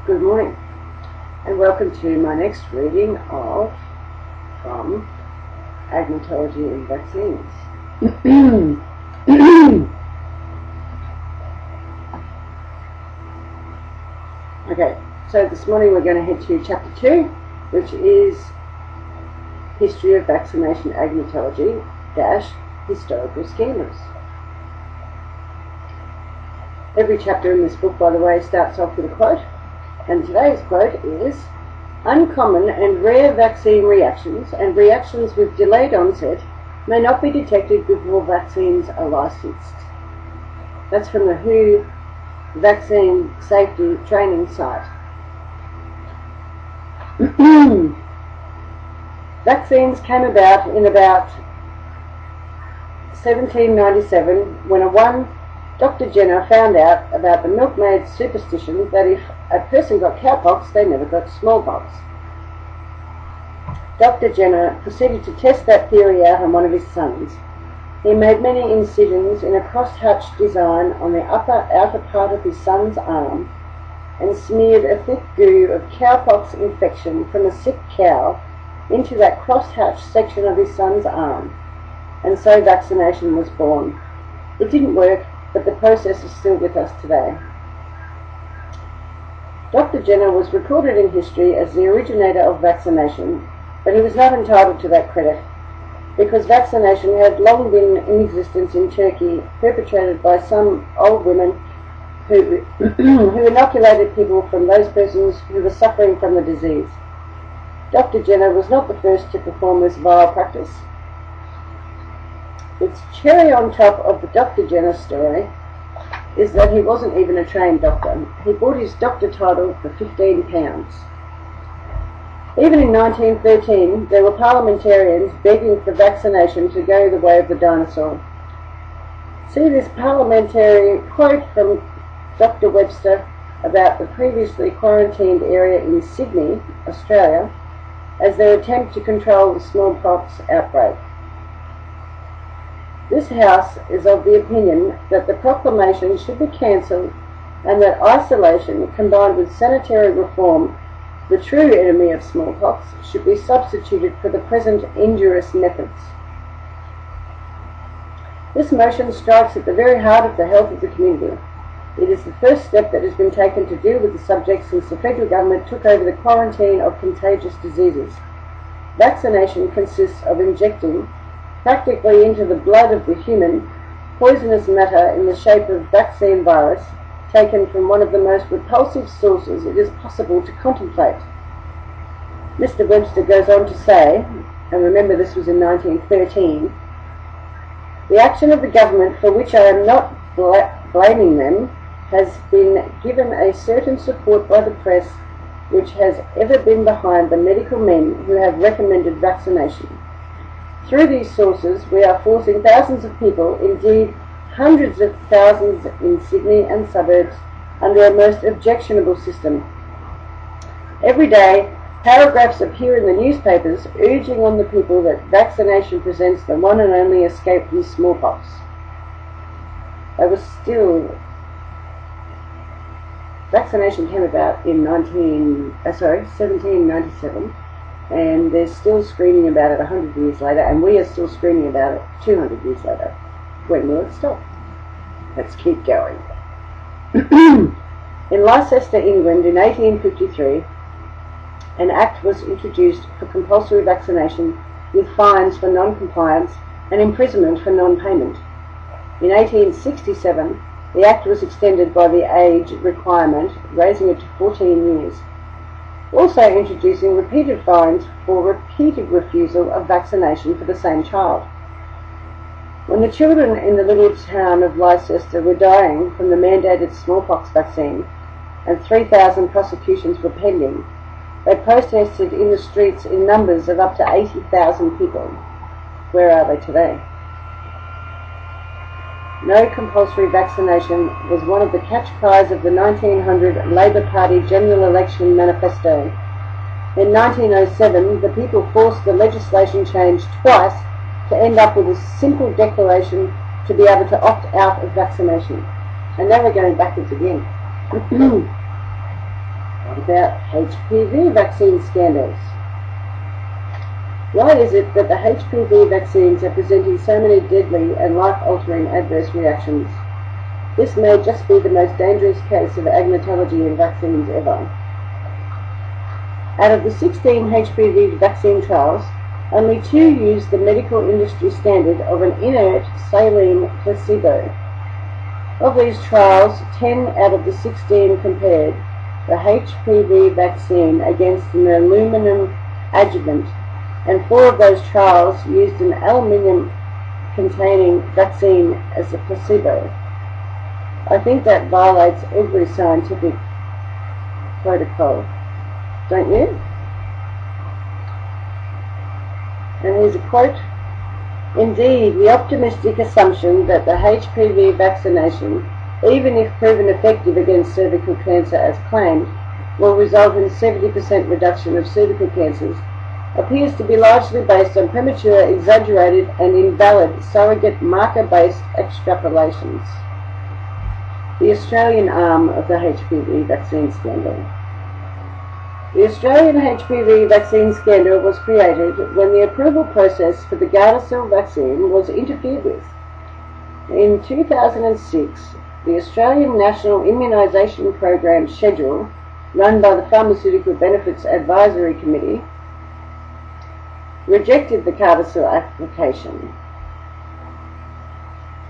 Good morning, and welcome to my next reading from Agnotology and Vaccines. Okay, so this morning we're going to head to Chapter 2, which is History of Vaccination Agnotology - Historical Schemas. Every chapter in this book, by the way, starts off with a quote. And today's quote is, "Uncommon and rare vaccine reactions and reactions with delayed onset may not be detected before vaccines are licensed." That's from the WHO Vaccine Safety Training site. Vaccines came about in about 1797 when Dr. Jenner found out about the milkmaid's superstition that if a person got cowpox, they never got smallpox. Dr. Jenner proceeded to test that theory out on one of his sons. He made many incisions in a crosshatch design on the upper outer part of his son's arm and smeared a thick goo of cowpox infection from a sick cow into that crosshatch section of his son's arm, and so vaccination was born. It didn't work, but the process is still with us today. Dr. Jenner was recorded in history as the originator of vaccination, but he was not entitled to that credit, because vaccination had long been in existence in Turkey, perpetrated by some old women who inoculated people from those persons who were suffering from the disease. Dr. Jenner was not the first to perform this vile practice. Its cherry on top of the Dr. Jenner story is that he wasn't even a trained doctor. He bought his doctor title for £15. Even in 1913, there were parliamentarians begging for vaccination to go the way of the dinosaur. See this parliamentary quote from Dr. Webster about the previously quarantined area in Sydney, Australia, as their attempt to control the smallpox outbreak. This House is of the opinion that the proclamation should be cancelled and that isolation combined with sanitary reform, the true enemy of smallpox, should be substituted for the present injurious methods. This motion strikes at the very heart of the health of the community. It is the first step that has been taken to deal with the subject since the federal government took over the quarantine of contagious diseases. Vaccination consists of injecting practically into the blood of the human poisonous matter in the shape of vaccine virus taken from one of the most repulsive sources it is possible to contemplate. Mr. Webster goes on to say, and remember this was in 1913, "The action of the government, for which I am not blaming them, has been given a certain support by the press which has ever been behind the medical men who have recommended vaccination. Through these sources, we are forcing thousands of people, indeed hundreds of thousands in Sydney and suburbs, under a most objectionable system. Every day, paragraphs appear in the newspapers urging on the people that vaccination presents the one and only escape from smallpox." Vaccination came about in 1797. And they're still screaming about it 100 years later, and we are still screaming about it 200 years later. When will it stop? Let's keep going. In Leicester, England, in 1853, an act was introduced for compulsory vaccination with fines for non-compliance and imprisonment for non-payment. In 1867, the act was extended by the age requirement, raising it to 14 years. Also introducing repeated fines for repeated refusal of vaccination for the same child. When the children in the little town of Leicester were dying from the mandated smallpox vaccine and 3,000 prosecutions were pending, they protested in the streets in numbers of up to 80,000 people. Where are they today? No compulsory vaccination was one of the catch cries of the 1900 Labour Party general election manifesto. In 1907, the people forced the legislation change twice to end up with a simple declaration to be able to opt out of vaccination. And now we're going backwards again. about HPV vaccine scandals. Why is it that the HPV vaccines are presenting so many deadly and life-altering adverse reactions? This may just be the most dangerous case of agnotology in vaccines ever. Out of the 16 HPV vaccine trials, only 2 used the medical industry standard of an inert saline placebo. Of these trials, 10 out of the 16 compared the HPV vaccine against an aluminum adjuvant, and 4 of those trials used an aluminium-containing vaccine as a placebo. I think that violates every scientific protocol, don't you? And here's a quote. Indeed, the optimistic assumption that the HPV vaccination, even if proven effective against cervical cancer as claimed, will result in 70% reduction of cervical cancers, appears to be largely based on premature, exaggerated and invalid surrogate marker-based extrapolations. The Australian arm of the HPV vaccine scandal. The Australian HPV vaccine scandal was created when the approval process for the Gardasil vaccine was interfered with. In 2006, the Australian National Immunisation Program schedule, run by the Pharmaceutical Benefits Advisory Committee, rejected the Gardasil application.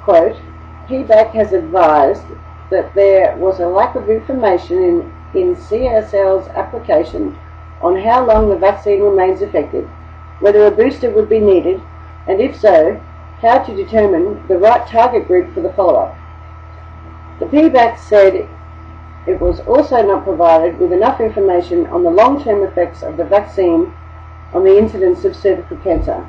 Quote, PBAC has advised that there was a lack of information in CSL's application on how long the vaccine remains effective, whether a booster would be needed, and if so, how to determine the right target group for the follow-up. The PBAC said it was also not provided with enough information on the long-term effects of the vaccine on the incidence of cervical cancer.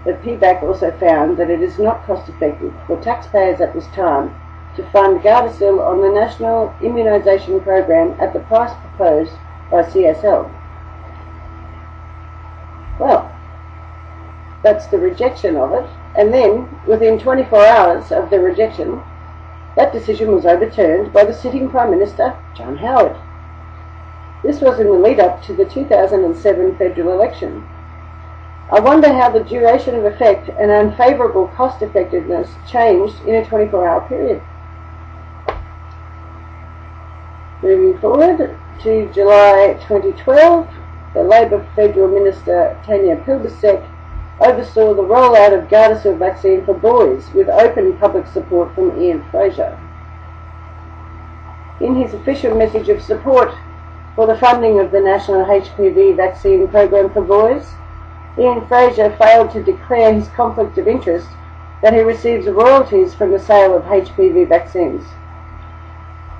The PBAC also found that it is not cost-effective for taxpayers at this time to fund Gardasil on the National Immunisation Program at the price proposed by CSL. Well, that's the rejection of it, and then, within 24 hours of the rejection, that decision was overturned by the sitting Prime Minister, John Howard. This was in the lead-up to the 2007 federal election. I wonder how the duration of effect and unfavourable cost-effectiveness changed in a 24-hour period. Moving forward to July 2012, the Labor Federal Minister Tanya Plibersek oversaw the rollout of Gardasil vaccine for boys with open public support from Ian Fraser. In his official message of support for the funding of the National HPV Vaccine Program for boys, Ian Fraser failed to declare his conflict of interest that he receives royalties from the sale of HPV vaccines.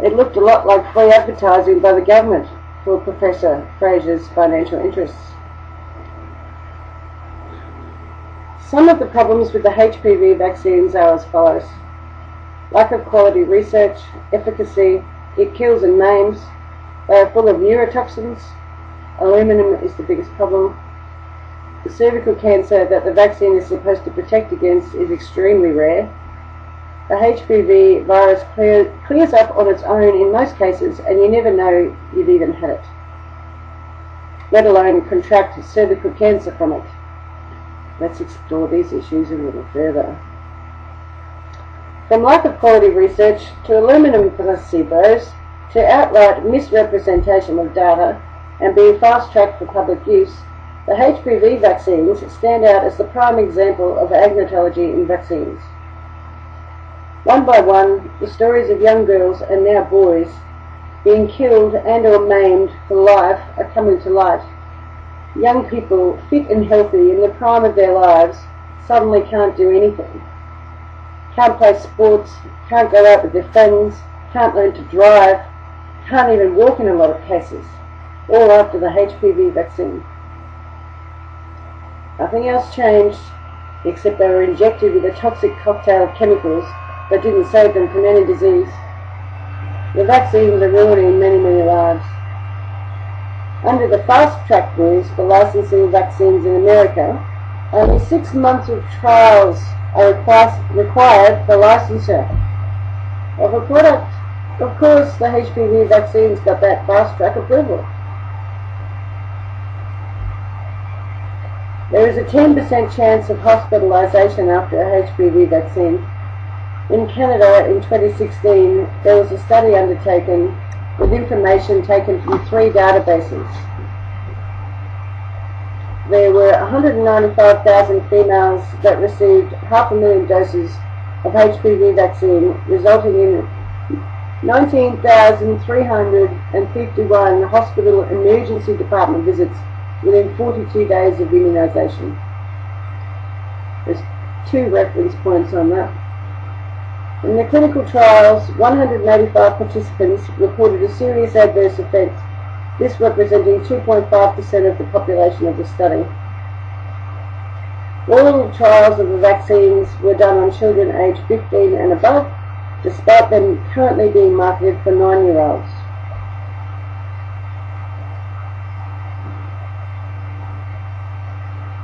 It looked a lot like free advertising by the government for Professor Fraser's financial interests. Some of the problems with the HPV vaccines are as follows. Lack of quality research, efficacy, it kills and maims, they are full of neurotoxins, aluminum is the biggest problem. The cervical cancer that the vaccine is supposed to protect against is extremely rare. The HPV virus clears up on its own in most cases, and you never know you've even had it, let alone contract cervical cancer from it. Let's explore these issues a little further. From lack of quality research to aluminum placebos to outright misrepresentation of data and being fast-tracked for public use, the HPV vaccines stand out as the prime example of agnotology in vaccines. One by one, the stories of young girls and now boys being killed and or maimed for life are coming to light. Young people, fit and healthy in the prime of their lives, suddenly can't do anything. Can't play sports, can't go out with their friends, can't learn to drive, can't even walk in a lot of cases, all after the HPV vaccine. Nothing else changed, except they were injected with a toxic cocktail of chemicals that didn't save them from any disease. The vaccines are ruining many, many lives. Under the fast-track rules for licensing vaccines in America, only 6 months of trials are required for licensure of a product Of course, the HPV vaccine's got that fast-track approval. There is a 10% chance of hospitalisation after a HPV vaccine. In Canada in 2016, there was a study undertaken with information taken from 3 databases. There were 195,000 females that received 500,000 doses of HPV vaccine, resulting in 19,351 hospital emergency department visits within 42 days of immunisation. There's 2 reference points on that. In the clinical trials, 185 participants reported a serious adverse effect, this representing 2.5% of the population of the study. All trials of the vaccines were done on children aged 15 and above, despite them currently being marketed for 9-year-olds.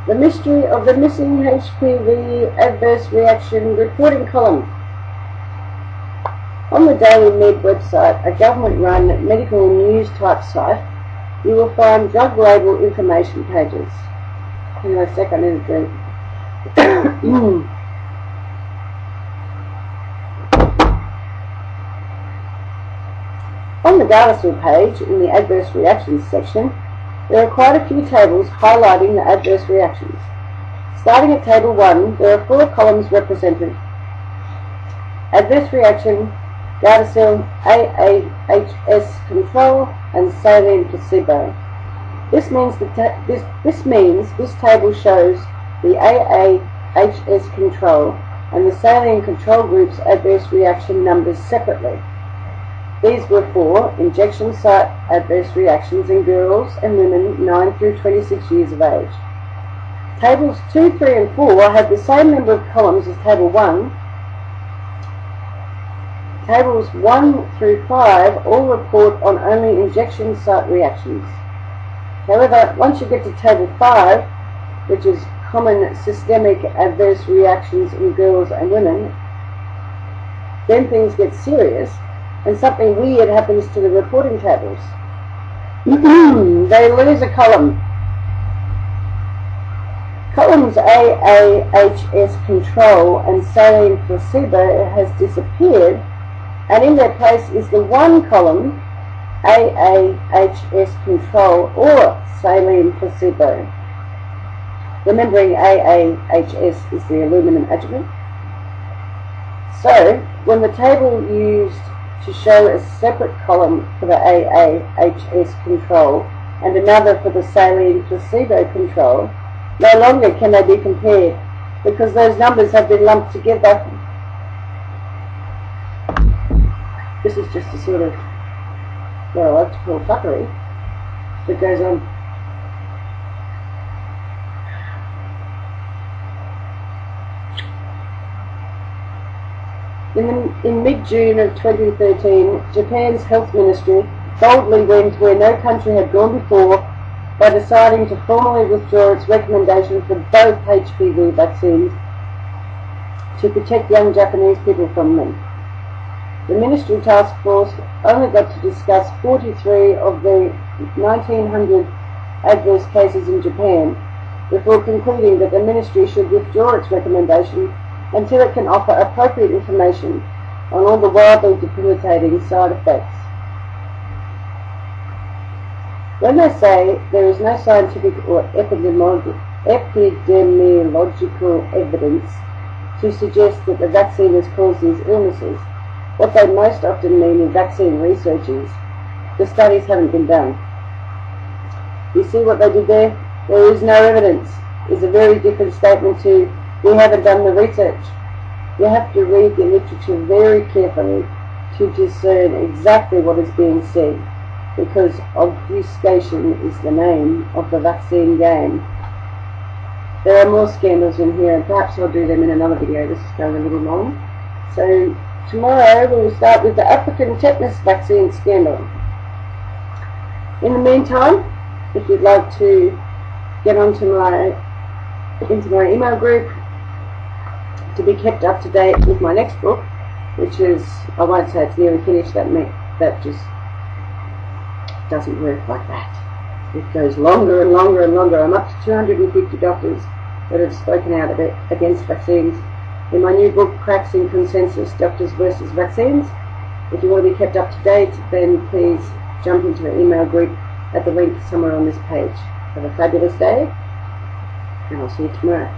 The mystery of the missing HPV adverse reaction reporting column. On the Daily Med website, a government-run medical news type site, you will find drug label information pages. Hang on a sec, I need a drink. On the Gardasil page, in the adverse reactions section, there are quite a few tables highlighting the adverse reactions. Starting at table 1, there are 4 columns represented. Adverse reaction, Gardasil, AAHS control, and saline placebo. This means this table shows the AAHS control and the saline control group's adverse reaction numbers separately. These were for injection site adverse reactions in girls and women 9 through 26 years of age. Tables 2, 3 and 4 have the same number of columns as table 1. Tables 1 through 5 all report on only injection site reactions. However, once you get to table 5, which is common systemic adverse reactions in girls and women, then things get serious and something weird happens to the reporting tables. They lose a column. Columns AAHS control and saline placebo has disappeared, and in their place is the one column AAHS control or saline placebo. Remembering AAHS is the aluminum adjuvant. So, when the table used to show a separate column for the AAHS control and another for the saline placebo control, no longer can they be compared because those numbers have been lumped together. This is just a sort of, what I like to call fuckery that goes on. In mid-June of 2013, Japan's health ministry boldly went where no country had gone before by deciding to formally withdraw its recommendation for both HPV vaccines to protect young Japanese people from them. The ministry task force only got to discuss 43 of the 1,900 adverse cases in Japan before concluding that the ministry should withdraw its recommendation until it can offer appropriate information on all the wildly debilitating side effects. When they say there is no scientific or epidemiological evidence to suggest that the vaccine has caused these illnesses, what they most often mean in vaccine research is the studies haven't been done. You see what they did there? There is no evidence is a very different statement to we haven't done the research. You have to read the literature very carefully to discern exactly what is being said, because obfuscation is the name of the vaccine game. There are more scandals in here, and perhaps I'll do them in another video. This is going a little long. So tomorrow we will start with the African tetanus vaccine scandal. In the meantime, if you'd like to get into my email group to be kept up to date with my next book, which is, I won't say it's nearly finished, that just doesn't work like that. It goes longer and longer and longer. I'm up to 250 doctors that have spoken out against vaccines. In my new book, Cracks in Consensus, Doctors versus Vaccines, if you want to be kept up to date, then please jump into the email group at the link somewhere on this page. Have a fabulous day, and I'll see you tomorrow.